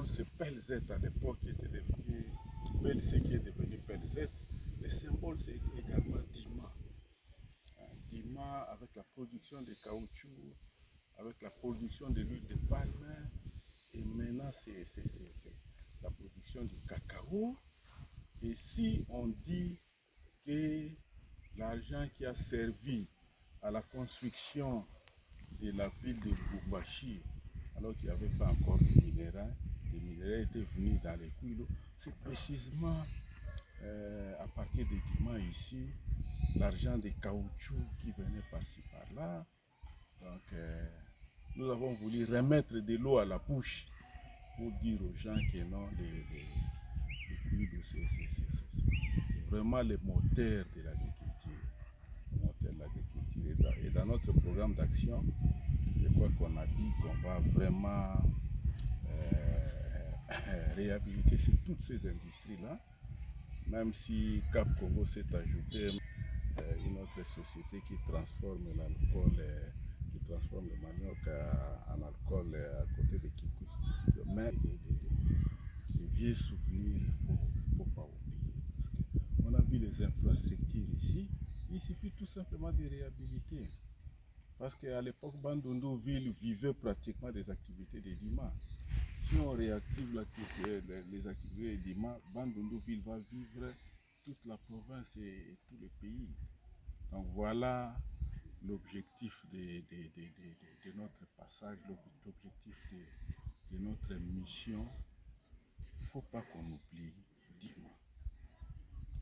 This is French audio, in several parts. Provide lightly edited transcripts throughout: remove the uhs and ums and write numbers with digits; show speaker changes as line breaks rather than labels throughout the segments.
symbole c'est PLZ à l'époque qui était devenu PLC qui est devenu PLZ. Le symbole c'est également Dima. Dima avec la production de caoutchouc, avec la production de l'huile de palme, et maintenant c'est la production du cacao. Et si on dit que l'argent qui a servi à la construction de la ville de Lubumbashi, alors qu'il n'y avait pas encore de les minéraux étaient venus dans les Kouilo, c'est précisément à partir de Dima ici, l'argent des caoutchouc qui venait par-ci par-là. Donc nous avons voulu remettre de l'eau à la bouche pour dire aux gens que non, les Kouilo, c'est vraiment le moteur de l'agriculture. Le moteur de l'agriculture. Et dans notre programme d'action, je crois qu'on a dit qu'on va vraiment réhabiliter toutes ces industries-là, même si Cap Congo s'est ajouté une autre société qui transforme l'alcool, qui transforme le manioc en alcool à côté de Kikuchi. Mais les vieux souvenirs, il ne faut pas oublier. Parce qu'on a vu les infrastructures ici, il suffit tout simplement de réhabiliter. Parce qu'à l'époque, Bandundu-Ville vivait pratiquement des activités de Dima. Si on réactive les activités de Dima, Bandundu-Ville va vivre toute la province et tout le pays. Donc voilà l'objectif de notre passage, l'objectif de notre mission. Il ne faut pas qu'on oublie Dima.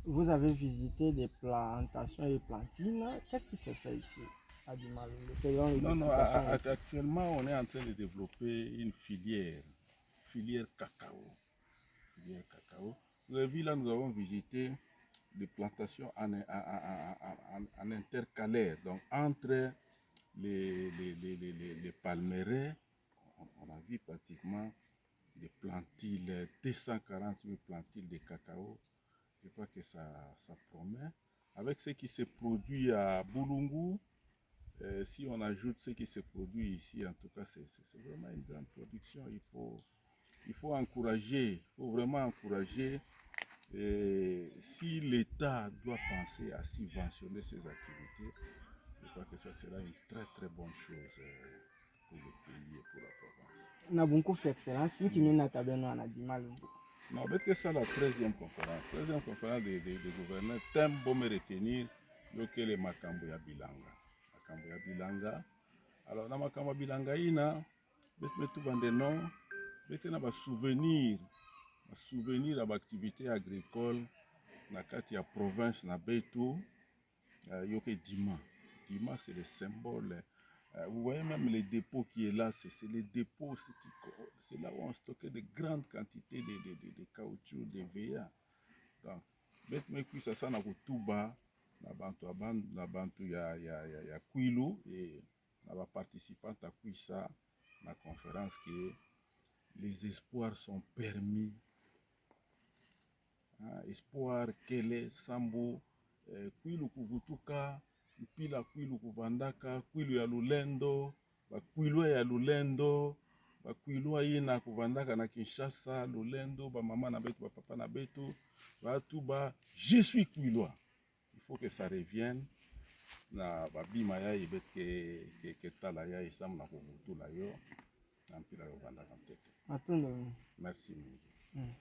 Vous avez visité des plantations et plantines. Qu'est-ce qui se fait ici à Dima?
Non, actuellement, on est en train de développer une filière cacao. Vous avez vu là, nous avons visité des plantations en intercalaire, donc entre les palmeraies, on a vu pratiquement des plantiles, 240 000 plantiles de cacao. Je crois que ça promet. Avec ce qui se produit à Boulungu, si on ajoute ce qui se produit ici, en tout cas, c'est vraiment une grande production. Il faut encourager, il faut vraiment encourager. Et si l'État doit penser à subventionner ces activités, je crois que ça sera une très bonne chose pour le pays et pour la province.
Nabunku fait excellence, si tu n'as pas de Dima.
Non, mais c'est la 13e conférence. 13e conférence des gouverneurs. Thème pour me retenir, que le Makambo ya Bilanga. Makambo ya Bilanga. Alors, dans Makambo ya Bilanga, il y a tout le nom, il y a des souvenirs de l'activité agricole dans la province de Beto. Il y a Dima. Dima, c'est le symbole. Vous voyez même les dépôts qui est là, c'est les dépôts, c'est là où on stockait de grandes quantités de caoutchouc, de VA. Donc, mais puis ça na kutuba, na bantu ya Kwilu et na participants à Kwisa, la conférence que les espoirs sont permis. Espoir Kele, Sambo, Kwilu kuvutuka, mpila Kwilu kuvandaka, Kwilu ya Lulendo, Kwilu ya Lulendo, Kwilu ina kuvandaka na Kinshasa, Lulendo, mama na betu, papa na betu, Tuba, je suis Kwilois. Il faut que ça revienne. Na babima ya ibet ke tala ya isam na kuvutula yo, na mpila yo vandaka mteke.
Merci.